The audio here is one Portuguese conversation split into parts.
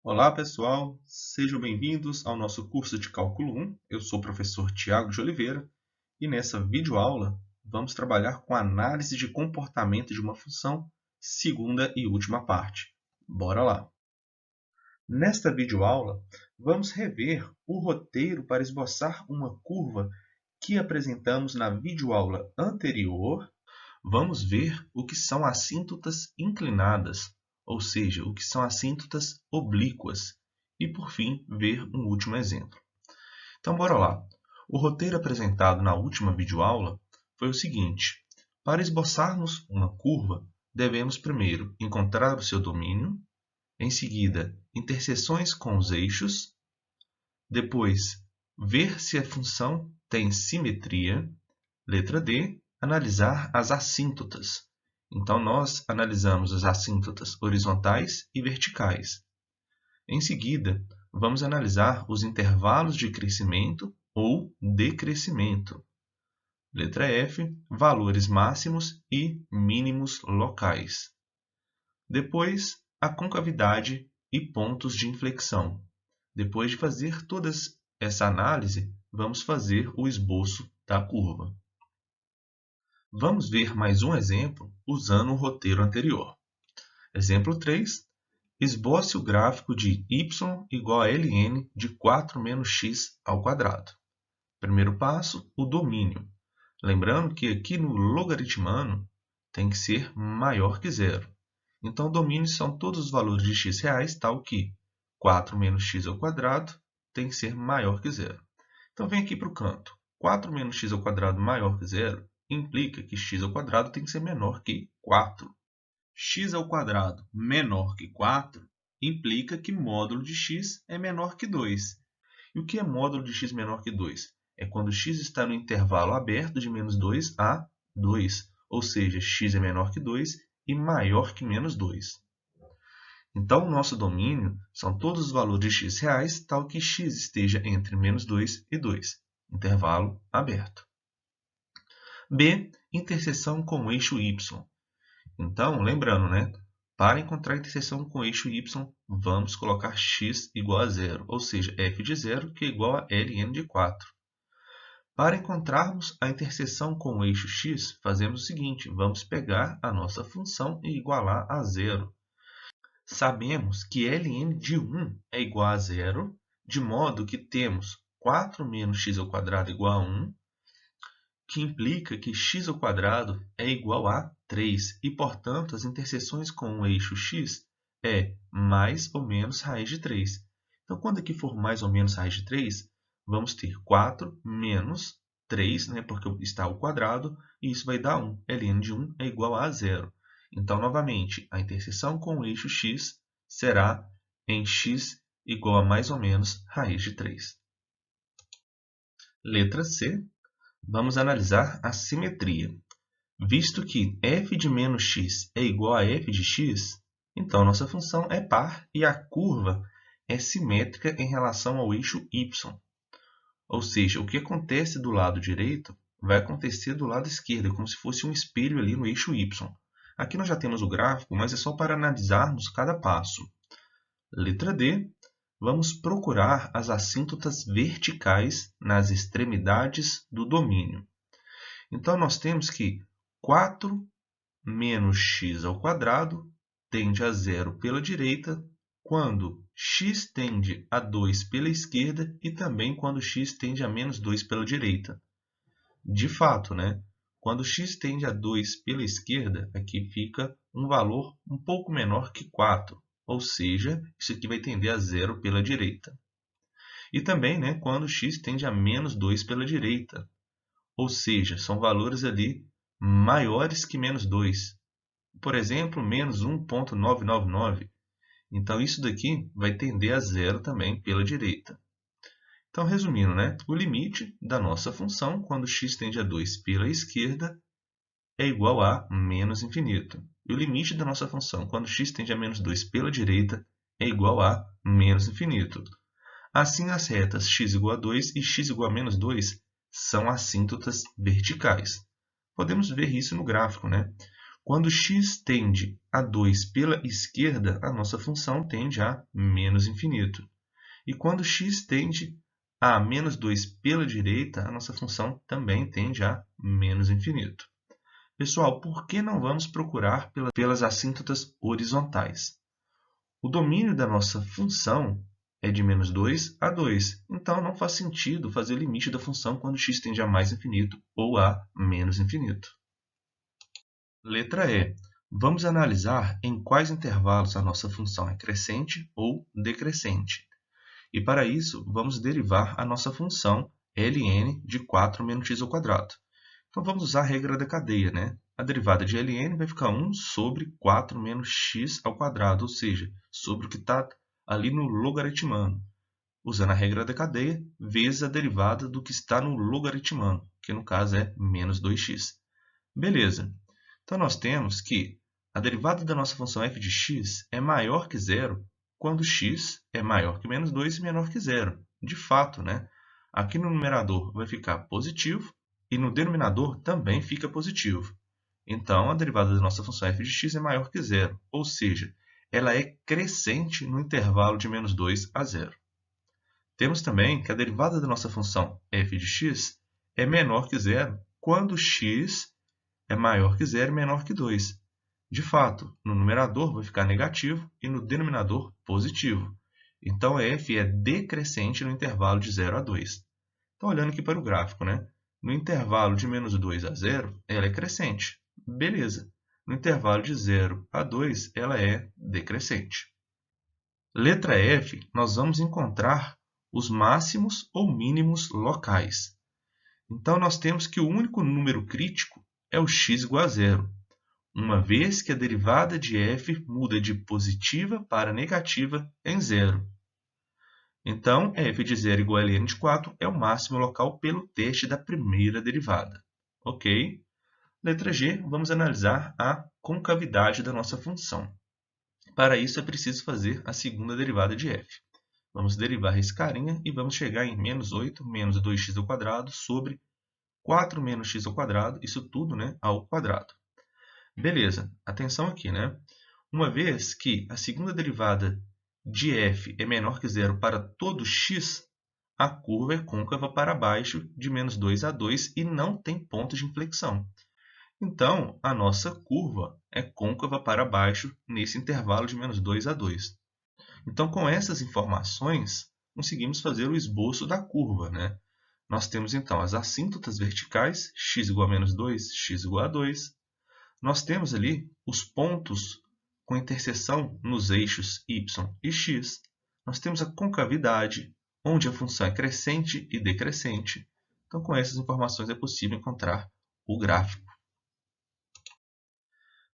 Olá, pessoal! Sejam bem-vindos ao nosso curso de Cálculo 1. Eu sou o professor Tiago de Oliveira e nessa videoaula vamos trabalhar com a análise de comportamento de uma função, segunda e última parte. Bora lá! Nesta videoaula, vamos rever o roteiro para esboçar uma curva que apresentamos na videoaula anterior. Vamos ver o que são assíntotas inclinadas, ou seja, o que são assíntotas oblíquas, e, por fim, ver um último exemplo. Então, bora lá. O roteiro apresentado na última videoaula foi o seguinte. Para esboçarmos uma curva, devemos primeiro encontrar o seu domínio, em seguida, interseções com os eixos, depois, ver se a função tem simetria, letra D, analisar as assíntotas. Então, nós analisamos as assíntotas horizontais e verticais. Em seguida, vamos analisar os intervalos de crescimento ou decrescimento. Letra F, valores máximos e mínimos locais. Depois, a concavidade e pontos de inflexão. Depois de fazer toda essa análise, vamos fazer o esboço da curva. Vamos ver mais um exemplo usando o roteiro anterior. Exemplo 3. Esboce o gráfico de y igual a ln de 4 menos x ao quadrado. Primeiro passo, o domínio. Lembrando que aqui no logaritmano tem que ser maior que zero. Então, o domínio são todos os valores de x reais, tal que 4 menos x ao quadrado tem que ser maior que zero. Então, vem aqui para o canto. 4 menos x ao quadrado maior que zero implica que x ao quadrado tem que ser menor que 4. X ao quadrado menor que 4 implica que módulo de x é menor que 2. E o que é módulo de x menor que 2? É quando x está no intervalo aberto de menos 2 a 2, ou seja, x é menor que 2 e maior que menos 2. Então, o nosso domínio são todos os valores de x reais, tal que x esteja entre menos 2 e 2, intervalo aberto. B, interseção com o eixo y. Então, lembrando, para encontrar a interseção com o eixo y, vamos colocar x igual a zero, ou seja, f de zero, que é igual a ln de 4. Para encontrarmos a interseção com o eixo x, fazemos o seguinte, vamos pegar a nossa função e igualar a zero. Sabemos que ln de 1 é igual a zero, de modo que temos 4 menos x ao quadrado igual a 1, que implica que x ao quadrado é igual a 3 e, portanto, as interseções com o eixo x é mais ou menos raiz de 3. Então, quando aqui for mais ou menos raiz de 3, vamos ter 4 menos 3, porque está ao quadrado, e isso vai dar 1. ln de 1 é igual a zero. Então, novamente, a interseção com o eixo x será em x igual a mais ou menos raiz de 3. Letra C. Vamos analisar a simetria. Visto que f de menos x é igual a f de x, então nossa função é par e a curva é simétrica em relação ao eixo y. Ou seja, o que acontece do lado direito vai acontecer do lado esquerdo, como se fosse um espelho ali no eixo y. Aqui nós já temos o gráfico, mas é só para analisarmos cada passo. Letra D. Vamos procurar as assíntotas verticais nas extremidades do domínio. Então, nós temos que 4 menos x ao quadrado tende a zero pela direita, quando x tende a 2 pela esquerda e também quando x tende a menos 2 pela direita. De fato, quando x tende a 2 pela esquerda, aqui fica um valor um pouco menor que 4. Ou seja, isso aqui vai tender a zero pela direita. E também quando x tende a menos 2 pela direita. Ou seja, são valores ali maiores que menos 2. Por exemplo, menos 1,999. Então, isso daqui vai tender a zero também pela direita. Então, resumindo, o limite da nossa função, quando x tende a 2 pela esquerda, é igual a menos infinito. E o limite da nossa função, quando x tende a menos 2 pela direita, é igual a menos infinito. Assim, as retas x igual a 2 e x igual a menos 2 são assíntotas verticais. Podemos ver isso no gráfico. Quando x tende a 2 pela esquerda, a nossa função tende a menos infinito. E quando x tende a menos 2 pela direita, a nossa função também tende a menos infinito. Pessoal, por que não vamos procurar pelas assíntotas horizontais? O domínio da nossa função é de menos 2 a 2, então não faz sentido fazer o limite da função quando x tende a mais infinito ou a menos infinito. Letra E. Vamos analisar em quais intervalos a nossa função é crescente ou decrescente. E para isso, vamos derivar a nossa função ln de 4 menos x ao quadrado. Então vamos usar a regra da cadeia, né? A derivada de ln vai ficar 1 sobre 4 menos x ao quadrado, ou seja, sobre o que está ali no logaritmano. Usando a regra da cadeia, vezes a derivada do que está no logaritmano, que no caso é menos 2x. Beleza. Então nós temos que a derivada da nossa função f de x é maior que zero quando x é maior que menos 2 e menor que zero. De fato, né? Aqui no numerador vai ficar positivo e no denominador também fica positivo. Então, a derivada da nossa função f de x é maior que zero, ou seja, ela é crescente no intervalo de menos 2 a 0. Temos também que a derivada da nossa função f de x é menor que zero quando x é maior que zero e menor que 2. De fato, no numerador vai ficar negativo e no denominador positivo. Então, f é decrescente no intervalo de 0 a 2. Então, olhando aqui para o gráfico, né? No intervalo de menos 2 a 0, ela é crescente. Beleza. No intervalo de 0 a 2, ela é decrescente. Letra F, nós vamos encontrar os máximos ou mínimos locais. Então, nós temos que o único número crítico é o x igual a zero, uma vez que a derivada de f muda de positiva para negativa em zero. Então, f de 0 igual a ln de 4 é o máximo local pelo teste da primeira derivada. Ok? Letra G, vamos analisar a concavidade da nossa função. Para isso, é preciso fazer a segunda derivada de f. Vamos derivar esse carinha e vamos chegar em menos 8 menos 2x ao quadrado sobre 4 menos x ao quadrado, isso tudo, né, ao quadrado. Beleza, atenção aqui, né? Uma vez que a segunda derivada de f é menor que zero para todo x, a curva é côncava para baixo de menos 2 a 2 e não tem ponto de inflexão. Então, a nossa curva é côncava para baixo nesse intervalo de menos 2 a 2. Então, com essas informações, conseguimos fazer o esboço da curva, né? Nós temos, então, as assíntotas verticais, x igual a menos 2, x igual a 2. Nós temos ali os pontos com interseção nos eixos y e x. Nós temos a concavidade, onde a função é crescente e decrescente. Então, com essas informações é possível encontrar o gráfico.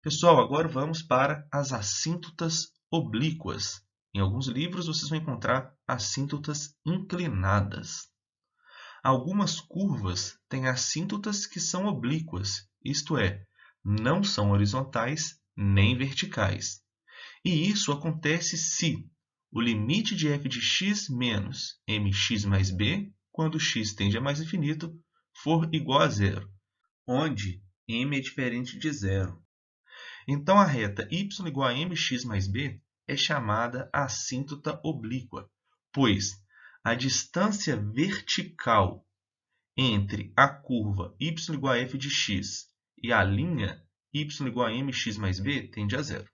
Pessoal, agora vamos para as assíntotas oblíquas. Em alguns livros vocês vão encontrar assíntotas inclinadas. Algumas curvas têm assíntotas que são oblíquas, isto é, não são horizontais nem verticais. E isso acontece se o limite de f de x menos mx mais b, quando x tende a mais infinito, for igual a zero, onde m é diferente de zero. Então, a reta y igual a mx mais b é chamada assíntota oblíqua, pois a distância vertical entre a curva y igual a f de x e a linha y igual a mx mais b tende a zero.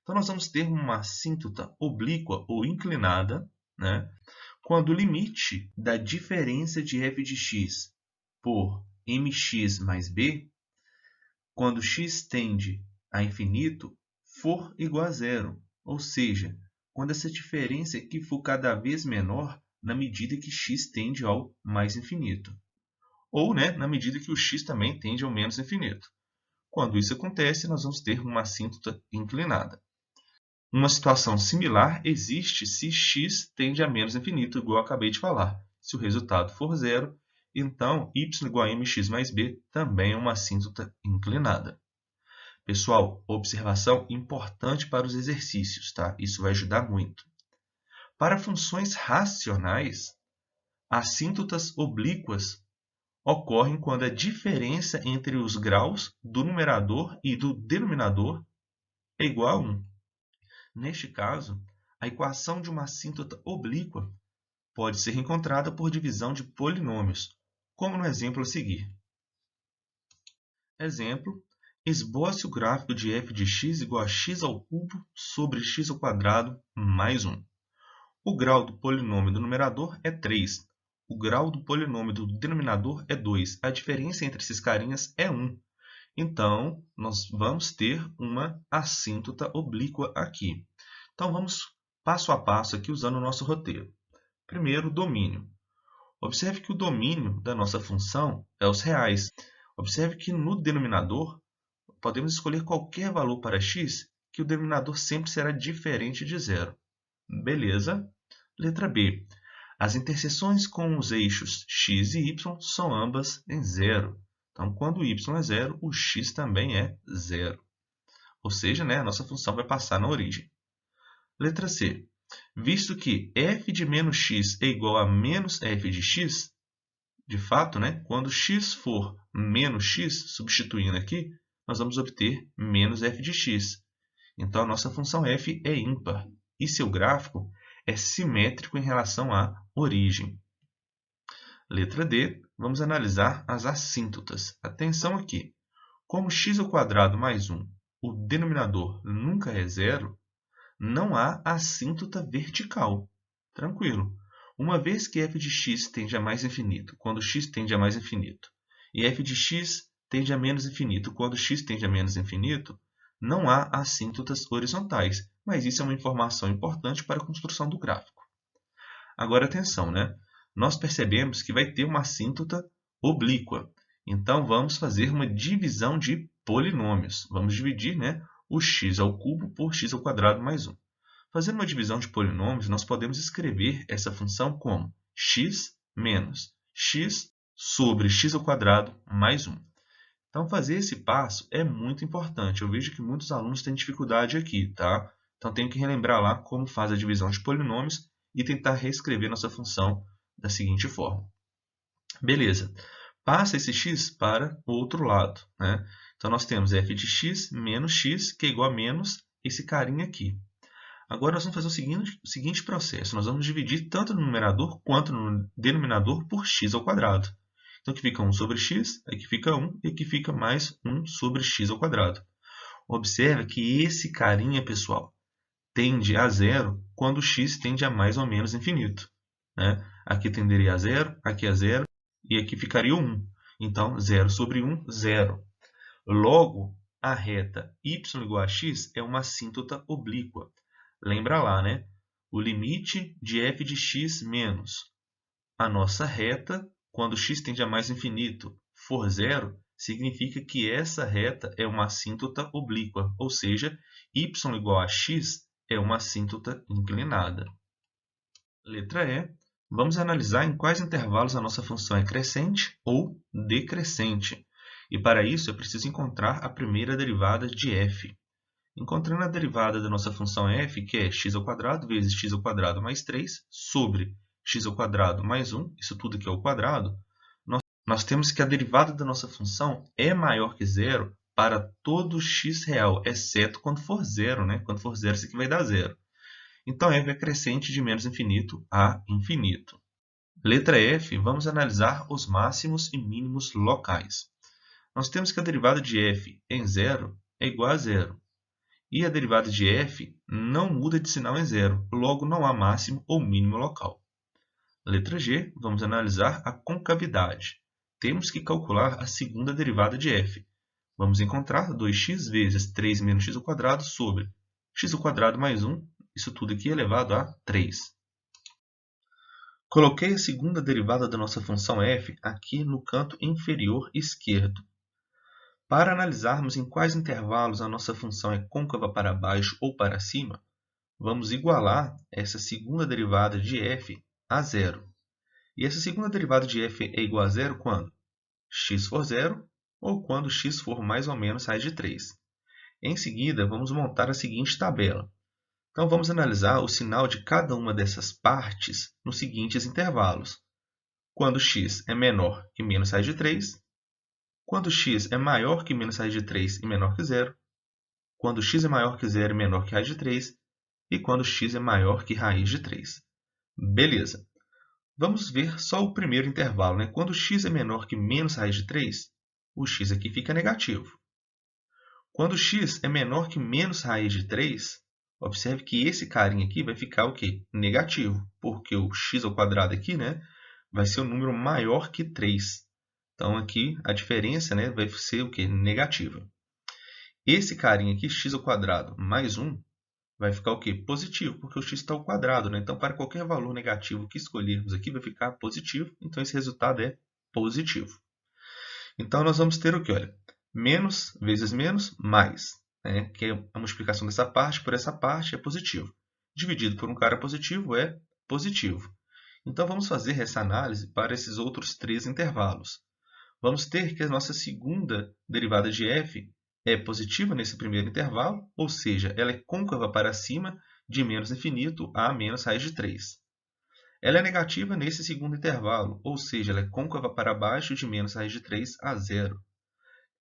Então, nós vamos ter uma assíntota oblíqua ou inclinada, né, quando o limite da diferença de f de x por mx mais b, quando x tende a infinito, for igual a zero. Ou seja, quando essa diferença aqui for cada vez menor na medida que x tende ao mais infinito. Ou, né, na medida que o x também tende ao menos infinito. Quando isso acontece, nós vamos ter uma assíntota inclinada. Uma situação similar existe se x tende a menos infinito, igual eu acabei de falar. Se o resultado for zero, então y igual a mx mais b também é uma assíntota inclinada. Pessoal, observação importante para os exercícios, tá? Isso vai ajudar muito. Para funções racionais, assíntotas oblíquas ocorrem quando a diferença entre os graus do numerador e do denominador é igual a 1. Neste caso, a equação de uma assíntota oblíqua pode ser encontrada por divisão de polinômios, como no exemplo a seguir. Exemplo: esboce o gráfico de f de x igual a x ao cubo sobre x ao quadrado mais 1. O grau do polinômio do numerador é 3. O grau do polinômio do denominador é 2. A diferença entre esses carinhas é 1. Então, nós vamos ter uma assíntota oblíqua aqui. Então, vamos passo a passo aqui usando o nosso roteiro. Primeiro, domínio. Observe que o domínio da nossa função é os reais. Observe que no denominador, podemos escolher qualquer valor para x, que o denominador sempre será diferente de zero. Beleza? Letra B. As interseções com os eixos x e y são ambas em zero. Então, quando o y é zero, o x também é zero. Ou seja, a nossa função vai passar na origem. Letra C. Visto que f de menos x é igual a menos f de x, de fato, quando x for menos x, substituindo aqui, nós vamos obter menos f de x. Então, a nossa função f é ímpar e seu gráfico é simétrico em relação à origem. Letra D, vamos analisar as assíntotas. Atenção aqui. Como x ao quadrado mais 1, o denominador nunca é zero, não há assíntota vertical. Tranquilo. Uma vez que f de x tende a mais infinito, quando x tende a mais infinito, e f de x tende a menos infinito, quando x tende a menos infinito, não há assíntotas horizontais, mas isso é uma informação importante para a construção do gráfico. Agora, atenção, nós percebemos que vai ter uma assíntota oblíqua. Então, vamos fazer uma divisão de polinômios. Vamos dividir o x ao cubo por x ao quadrado mais 1. Fazendo uma divisão de polinômios, nós podemos escrever essa função como x menos x sobre x ao quadrado mais 1. Então, fazer esse passo é muito importante. Eu vejo que muitos alunos têm dificuldade aqui, tá? Então, tenho que relembrar lá como faz a divisão de polinômios e tentar reescrever nossa função da seguinte forma. Beleza. Passa esse x para o outro lado, Então, nós temos f de x menos x, que é igual a menos esse carinha aqui. Agora, nós vamos fazer o seguinte processo. Nós vamos dividir tanto no numerador quanto no denominador por x ao quadrado. Então, aqui fica 1 sobre x, aqui fica 1 e aqui fica mais 1 sobre x ao quadrado. Observe que esse carinha, pessoal, tende a zero quando x tende a mais ou menos infinito. Aqui tenderia a zero, aqui a zero e aqui ficaria 1. Então, 0 sobre 1, 0. Logo, a reta y igual a x é uma assíntota oblíqua. Lembra lá, o limite de f de x menos a nossa reta, quando x tende a mais infinito, for zero, significa que essa reta é uma assíntota oblíqua, ou seja, y igual a x é uma assíntota inclinada. Letra E. Vamos analisar em quais intervalos a nossa função é crescente ou decrescente. E para isso, eu preciso encontrar a primeira derivada de f. Encontrando a derivada da nossa função f, que é x ao quadrado vezes x ao quadrado mais 3, sobre x ao quadrado mais 1, isso tudo aqui é ao quadrado, nós temos que a derivada da nossa função é maior que zero para todo x real, exceto quando for zero, Quando for zero, isso aqui vai dar zero. Então, f é crescente de menos infinito a infinito. Letra F, vamos analisar os máximos e mínimos locais. Nós temos que a derivada de f em zero é igual a zero. E a derivada de f não muda de sinal em zero, logo não há máximo ou mínimo local. Letra G, vamos analisar a concavidade. Temos que calcular a segunda derivada de f. Vamos encontrar 2x vezes 3 menos x ao quadrado sobre x ao quadrado mais 1, isso tudo aqui elevado a 3. Coloquei a segunda derivada da nossa função f aqui no canto inferior esquerdo. Para analisarmos em quais intervalos a nossa função é côncava para baixo ou para cima, vamos igualar essa segunda derivada de f a zero. E essa segunda derivada de f é igual a zero quando x for zero ou quando x for mais ou menos raiz de 3. Em seguida, vamos montar a seguinte tabela. Então, vamos analisar o sinal de cada uma dessas partes nos seguintes intervalos. quando x é menor que menos raiz de 3, quando x é maior que menos raiz de 3 e menor que zero, quando x é maior que zero e menor que raiz de 3, e quando x é maior que raiz de 3. Beleza. Vamos ver só o primeiro intervalo, né? Quando x é menor que menos raiz de 3, o x aqui fica negativo. Quando x é menor que menos raiz de 3, observe que esse carinha aqui vai ficar o quê? Negativo, porque o x ao quadrado aqui, né, vai ser um número maior que 3. Então, aqui a diferença, né, vai ser o quê? Negativa. Esse carinha aqui, x ao quadrado mais 1, vai ficar o quê? Positivo, porque o x está ao quadrado, né? Então, para qualquer valor negativo que escolhermos aqui, vai ficar positivo. Então, esse resultado é positivo. Então, nós vamos ter o quê? Olha, menos vezes menos, mais. Né? Que é a multiplicação dessa parte por essa parte é positivo. Dividido por um cara positivo é positivo. Então, vamos fazer essa análise para esses outros três intervalos. Vamos ter que a nossa segunda derivada de f é positiva nesse primeiro intervalo, ou seja, ela é côncava para cima de menos infinito a menos raiz de 3. Ela é negativa nesse segundo intervalo, ou seja, ela é côncava para baixo de menos raiz de 3 a zero.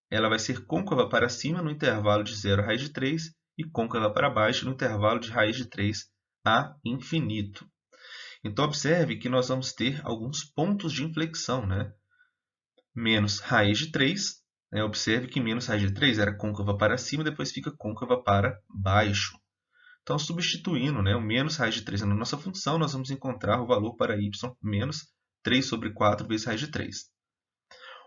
Ela vai ser côncava para cima no intervalo de 0 a raiz de 3 e côncava para baixo no intervalo de raiz de 3 a infinito. Então, observe que nós vamos ter alguns pontos de inflexão, né? Menos raiz de 3, né? Observe que menos raiz de 3 era côncava para cima, depois fica côncava para baixo. Então, substituindo, né, o menos raiz de 3 na nossa função, nós vamos encontrar o valor para y menos 3 sobre 4 vezes raiz de 3.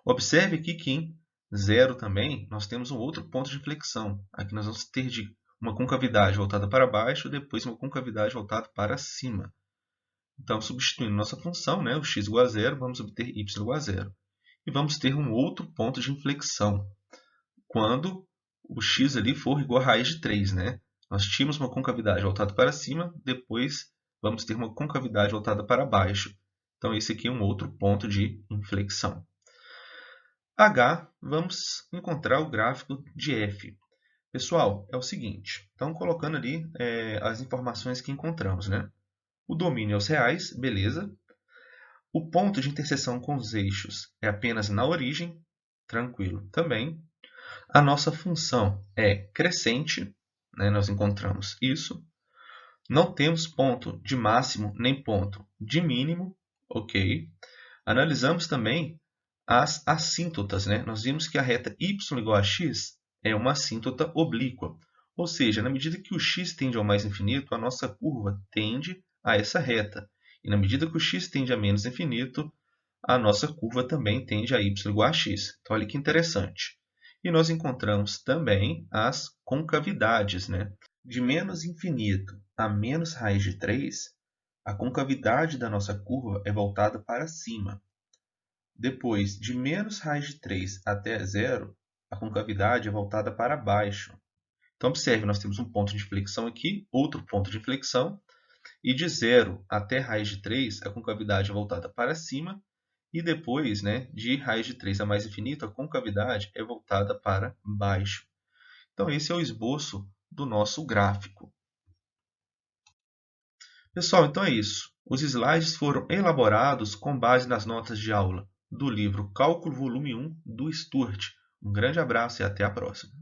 Observe aqui que em 0 também nós temos um outro ponto de inflexão. Aqui nós vamos ter de uma concavidade voltada para baixo, depois uma concavidade voltada para cima. Então, substituindo nossa função, né, o x igual a 0, vamos obter y igual a 0. E vamos ter um outro ponto de inflexão, quando o x ali for igual a raiz de 3. Né? Nós tínhamos uma concavidade voltada para cima, depois vamos ter uma concavidade voltada para baixo. Então, esse aqui é um outro ponto de inflexão. H, vamos encontrar o gráfico de f. Pessoal, é o seguinte, então colocando ali as informações que encontramos. Né? O domínio é os reais, beleza. O ponto de interseção com os eixos é apenas na origem, tranquilo também. A nossa função é crescente, né? Nós encontramos isso. Não temos ponto de máximo nem ponto de mínimo, ok. Analisamos também as assíntotas, né? Nós vimos que a reta y igual a x é uma assíntota oblíqua, ou seja, na medida que o x tende ao mais infinito, a nossa curva tende a essa reta. E na medida que o x tende a menos infinito, a nossa curva também tende a y igual a x. Então, olha que interessante. E nós encontramos também as concavidades. Né? De menos infinito a menos raiz de 3, a concavidade da nossa curva é voltada para cima. Depois, de menos raiz de 3 até zero, a concavidade é voltada para baixo. Então, observe, nós temos um ponto de inflexão aqui, outro ponto de inflexão, e de 0 até raiz de 3, a concavidade é voltada para cima, e depois, né, de raiz de 3 a mais infinito, a concavidade é voltada para baixo. Então, esse é o esboço do nosso gráfico. Pessoal, então é isso. Os slides foram elaborados com base nas notas de aula do livro Cálculo Volume 1 do Sturt. Um grande abraço e até a próxima.